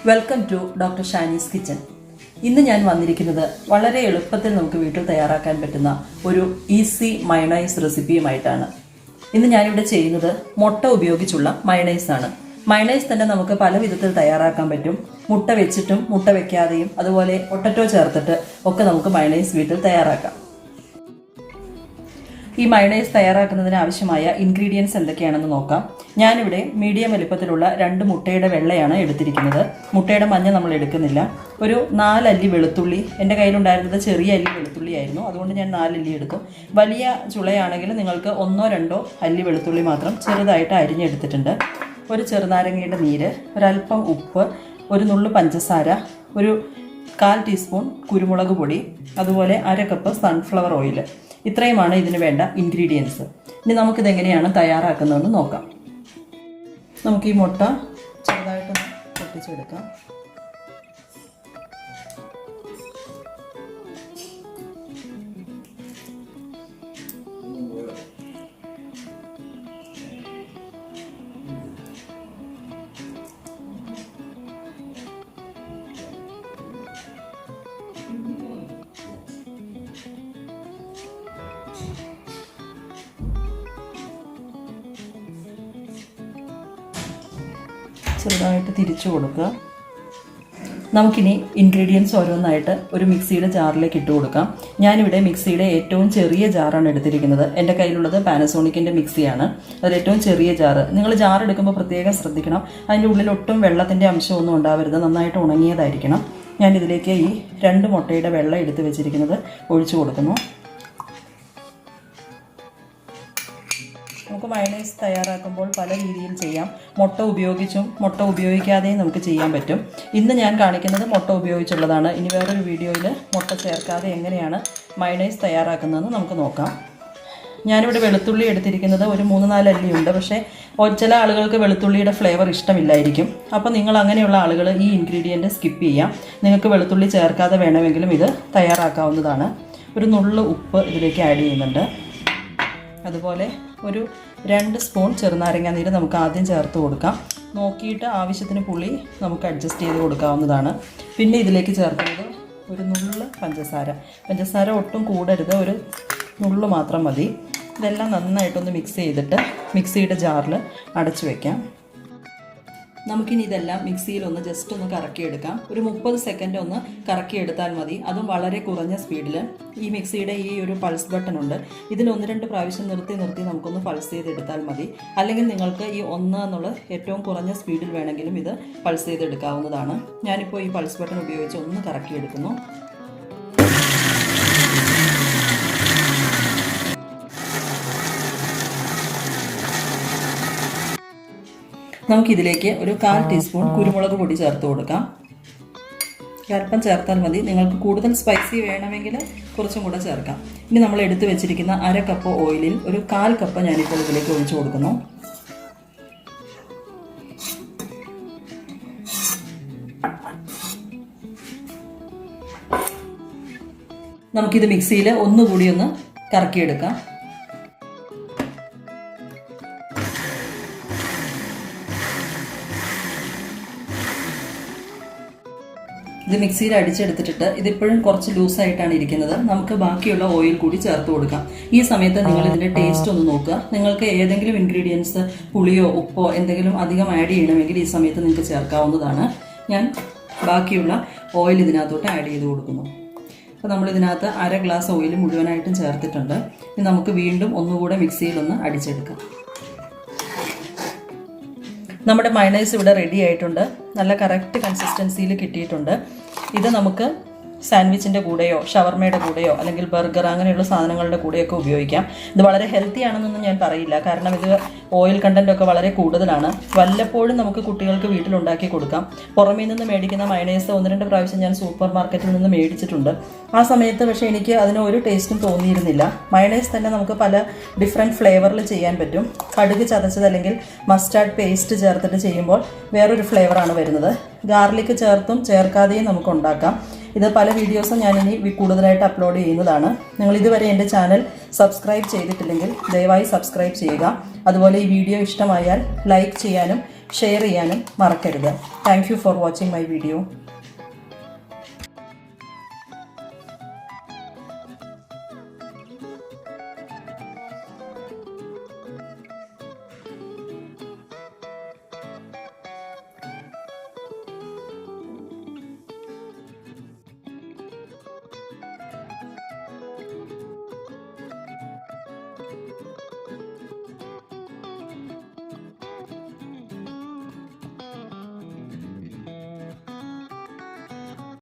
Welcome to doctor Shanees kitchen. ഇന്ന് ഞാൻ വന്നിരിക്കുന്നത് വളരെ എളുപ്പത്തിൽ നമുക്ക് വീട്ടിൽ തയ്യാറാക്കാൻ പറ്റുന്ന ഒരു ഈസി മയണൈസ് റെസിപ്പിയുമായിട്ടാണ്. ഇന്ന് ഞാനിവിടെ ചെയ്യുന്നത് മുട്ട ഉപയോഗിച്ചുള്ള മയണൈസ് ആണ്. മയണൈസ് തന്നെ നമുക്ക് പല വിധത്തിൽ തയ്യാറാക്കാൻ പറ്റും. മുട്ട വെച്ചിട്ടും മുട്ട വെക്കാതെയും അതുപോലെ പൊട്ടറ്റോ ചേർത്തിട്ട് ഒക്കെ നമുക്ക് മയണൈസ് വീട്ടിൽ തയ്യാറാക്കാം. ഈ മയണൈസ് തയ്യാറാക്കുന്നതിന് ആവശ്യമായ ഇൻഗ്രീഡിയൻസ് എന്തൊക്കെയാണെന്ന് നോക്കാം. ഞാനിവിടെ മീഡിയം വലിപ്പത്തിലുള്ള 2 മുട്ടയുടെ വെള്ളയാണ് എടുത്തിരിക്കുന്നത്. മുട്ടയുടെ മഞ്ഞ നമ്മൾ എടുക്കുന്നില്ല. ഒരു 4 അല്ലി വെളുത്തുള്ളി, എൻ്റെ കയ്യിലുണ്ടായിരുന്നത് ചെറിയ അല്ലി വെളുത്തുള്ളി ആയിരുന്നു, അതുകൊണ്ട് ഞാൻ 4 അല്ലി എടുത്തു. വലിയ ചുളയാണെങ്കിൽ നിങ്ങൾക്ക് 1-2 അല്ലി വെളുത്തുള്ളി മാത്രം ചെറുതായിട്ട് അരിഞ്ഞെടുത്തിട്ടുണ്ട്. ഒരു ചെറുനാരങ്ങയുടെ നീര്, ഒരല്പം ഉപ്പ്, ഒരു നുള്ളു പഞ്ചസാര, ഒരു 1/4 ടീസ്പൂൺ കുരുമുളക് പൊടി, അതുപോലെ 1/2 കപ്പ് സൺഫ്ലവർ ഓയിൽ. ഇത്രയുമാണ് ഇതിന് വേണ്ട ഇൻഗ്രീഡിയൻസ്. ഇനി നമുക്കിതെങ്ങനെയാണ് തയ്യാറാക്കുന്നതെന്ന് നോക്കാം. നമുക്ക് ഈ മുട്ട ചെറുതായിട്ടൊന്ന് പൊട്ടിച്ചെടുക്കാം. ചെറുതായിട്ട് തിരിച്ചു കൊടുക്കുക. നമുക്കിനി ഇൻഗ്രീഡിയൻസ് ഓരോന്നായിട്ട് ഒരു മിക്സിയുടെ ജാറിലേക്ക് ഇട്ട് കൊടുക്കാം. ഞാനിവിടെ മിക്സിയുടെ ഏറ്റവും ചെറിയ ജാറാണ് എടുത്തിരിക്കുന്നത്. എൻ്റെ കയ്യിലുള്ളത് പാനസോണിക്കിൻ്റെ മിക്സിയാണ്. അതിൽ ഏറ്റവും ചെറിയ ജാറ്. നിങ്ങൾ ജാർ എടുക്കുമ്പോൾ പ്രത്യേകം ശ്രദ്ധിക്കണം, അതിൻ്റെ ഉള്ളിൽ ഒട്ടും വെള്ളത്തിൻ്റെ അംശമൊന്നും ഉണ്ടാവരുത്, നന്നായിട്ട് ഉണങ്ങിയതായിരിക്കണം. ഞാനിതിലേക്ക് ഈ 2 മുട്ടയുടെ വെള്ളം എടുത്ത് വെച്ചിരിക്കുന്നത് ഒഴിച്ചു കൊടുക്കുന്നു. നമുക്ക് മയണൈസ് തയ്യാറാക്കുമ്പോൾ പല രീതിയിൽ ചെയ്യാം. മുട്ട ഉപയോഗിച്ചും മുട്ട ഉപയോഗിക്കാതെയും നമുക്ക് ചെയ്യാൻ പറ്റും. ഇന്ന് ഞാൻ കാണിക്കുന്നത് മുട്ട ഉപയോഗിച്ചുള്ളതാണ്. ഇനി വേറൊരു വീഡിയോയിൽ മുട്ട ചേർക്കാതെ എങ്ങനെയാണ് മയണൈസ് തയ്യാറാക്കുന്നതെന്ന് നമുക്ക് നോക്കാം. ഞാനിവിടെ വെളുത്തുള്ളി എടുത്തിരിക്കുന്നത് ഒരു 3-4 അല്ലിയുണ്ട്. പക്ഷേ ചില ആളുകൾക്ക് വെളുത്തുള്ളിയുടെ ഫ്ലേവർ ഇഷ്ടമില്ലായിരിക്കും. അപ്പോൾ നിങ്ങൾ അങ്ങനെയുള്ള ആളുകൾ ഈ ഇൻഗ്രീഡിയൻറ്റ് സ്കിപ്പ് ചെയ്യാം. നിങ്ങൾക്ക് വെളുത്തുള്ളി ചേർക്കാതെ വേണമെങ്കിലും ഇത് തയ്യാറാക്കാവുന്നതാണ്. ഒരു നുള്ളു ഉപ്പ് ഇതിലേക്ക് ആഡ് ചെയ്യുന്നുണ്ട്. അതുപോലെ ഒരു 2 സ്പൂൺ ചെറുനാരങ്ങ നീര് നമുക്ക് ആദ്യം ചേർത്ത് കൊടുക്കാം. നോക്കിയിട്ട് ആവശ്യത്തിന് പുളി നമുക്ക് അഡ്ജസ്റ്റ് ചെയ്ത് കൊടുക്കാവുന്നതാണ്. പിന്നെ ഇതിലേക്ക് ചേർക്കുന്നത് ഒരു നുള്ളു പഞ്ചസാര. പഞ്ചസാര ഒട്ടും കൂടരുത്, ഒരു നുള്ളു മാത്രം മതി. ഇതെല്ലാം നന്നായിട്ടൊന്ന് മിക്സ് ചെയ്തിട്ട് മിക്സിയുടെ ജാറിൽ അടച്ചു വയ്ക്കാം. നമുക്കിനി ഇതെല്ലാം മിക്സിയിലൊന്ന് ജസ്റ്റ് ഒന്ന് കറക്കിയെടുക്കാം. ഒരു 30 സെക്കൻഡ് ഒന്ന് കറക്കിയെടുത്താൽ മതി, അതും വളരെ കുറഞ്ഞ സ്പീഡിൽ. ഈ മിക്സിയുടെ ഈ ഒരു പൾസ് ബട്ടൺ ഉണ്ട്, ഇതിൽ 1-2 പ്രാവശ്യം നിർത്തി നമുക്കൊന്ന് പൾസ് ചെയ്തെടുത്താൽ മതി. അല്ലെങ്കിൽ നിങ്ങൾക്ക് ഈ 1 എന്നുള്ള ഏറ്റവും കുറഞ്ഞ സ്പീഡിൽ വേണമെങ്കിലും ഇത് പൾസ് ചെയ്തെടുക്കാവുന്നതാണ്. ഞാനിപ്പോൾ ഈ പൾസ് ബട്ടൺ ഉപയോഗിച്ച് ഒന്ന് കറക്കിയെടുക്കുന്നു. നമുക്കിതിലേക്ക് ഒരു 1/4 ടീസ്പൂൺ കുരുമുളക് പൊടി ചേർത്ത് കൊടുക്കാം. അല്പം ചേർത്താൽ മതി. നിങ്ങൾക്ക് കൂടുതൽ സ്പൈസി വേണമെങ്കിൽ കുറച്ചും കൂടെ ചേർക്കാം. ഇനി നമ്മൾ എടുത്തു വെച്ചിരിക്കുന്ന 1/2 കപ്പ് ഓയിലിൽ ഒരു 1/4 കപ്പ് ഞാനിപ്പോൾ ഇതിലേക്ക് ഒഴിച്ചു കൊടുക്കുന്നു. നമുക്കിത് മിക്സിയിൽ ഒന്നുകൂടി ഒന്ന് കറക്കിയെടുക്കാം. ഇത് മിക്സിയിൽ അടിച്ചെടുത്തിട്ട് ഇതിപ്പോഴും കുറച്ച് ലൂസായിട്ടാണ് ഇരിക്കുന്നത്. നമുക്ക് ബാക്കിയുള്ള ഓയിൽ കൂടി ചേർത്ത് കൊടുക്കാം. ഈ സമയത്ത് നിങ്ങൾ ഇതിൻ്റെ ടേസ്റ്റ് ഒന്ന് നോക്കുക. നിങ്ങൾക്ക് ഏതെങ്കിലും ഇൻഗ്രീഡിയൻസ് പുളിയോ ഉപ്പോ എന്തെങ്കിലും അധികം ആഡ് ചെയ്യണമെങ്കിൽ ഈ സമയത്ത് നിങ്ങൾക്ക് ചേർക്കാവുന്നതാണ്. ഞാൻ ബാക്കിയുള്ള ഓയിൽ ഇതിനകത്തോട്ട് ആഡ് ചെയ്ത് കൊടുക്കുന്നു. അപ്പോൾ നമ്മളിതിനകത്ത് 1/2 ഗ്ലാസ് ഓയിൽ മുഴുവനായിട്ടും ചേർത്തിട്ടുണ്ട്. ഇനി നമുക്ക് വീണ്ടും ഒന്നുകൂടെ മിക്സിയിലൊന്ന് അടിച്ചെടുക്കാം. നമ്മുടെ മയണൈസ് ഇവിടെ റെഡി ആയിട്ടുണ്ട്. നല്ല കറക്റ്റ് കൺസിസ്റ്റൻസിയിൽ കിട്ടിയിട്ടുണ്ട്. ഇത് നമുക്ക് സാൻഡ്വിച്ചിൻ്റെ കൂടെയോ ഷവർമയുടെ കൂടെയോ അല്ലെങ്കിൽ ബർഗർ അങ്ങനെയുള്ള സാധനങ്ങളുടെ കൂടെയൊക്കെ ഉപയോഗിക്കാം. ഇത് വളരെ ഹെൽത്തി ആണെന്നൊന്നും ഞാൻ പറയില്ല, കാരണം ഇത് ഓയിൽ കണ്ടൻറ്റൊക്കെ വളരെ കൂടുതലാണ്. വല്ലപ്പോഴും നമുക്ക് കുട്ടികൾക്ക് വീട്ടിലുണ്ടാക്കി കൊടുക്കാം. പുറമേ നിന്ന് മേടിക്കുന്ന മയണൈസ് 1-2 പ്രാവശ്യം ഞാൻ സൂപ്പർ മാർക്കറ്റിൽ നിന്ന് മേടിച്ചിട്ടുണ്ട്. ആ സമയത്ത് പക്ഷേ എനിക്ക് അതിന് ഒരു ടേസ്റ്റും തോന്നിയിരുന്നില്ല. മയണൈസ് തന്നെ നമുക്ക് പല ഡിഫറെൻറ്റ് ഫ്ലേവറിൽ ചെയ്യാൻ പറ്റും. കടുക് ചതച്ചത് അല്ലെങ്കിൽ മസ്റ്റാർഡ് പേസ്റ്റ് ചേർത്തിട്ട് ചെയ്യുമ്പോൾ വേറൊരു ഫ്ലേവറാണ് വരുന്നത്. ഗാർലിക് ചേർത്തും ചേർക്കാതെയും നമുക്ക് ഉണ്ടാക്കാം. ഇത് പല വീഡിയോസും ഞാൻ ഇനി കൂടുതലായിട്ട് അപ്ലോഡ് ചെയ്യുന്നതാണ്. നിങ്ങൾ ഇതുവരെ എൻ്റെ ചാനൽ സബ്സ്ക്രൈബ് ചെയ്തിട്ടില്ലെങ്കിൽ ദയവായി സബ്സ്ക്രൈബ് ചെയ്യുക. അതുപോലെ ഈ വീഡിയോ ഇഷ്ടമായാൽ ലൈക്ക് ചെയ്യാനും ഷെയർ ചെയ്യാനും മറക്കരുത്. Thank you for watching my video.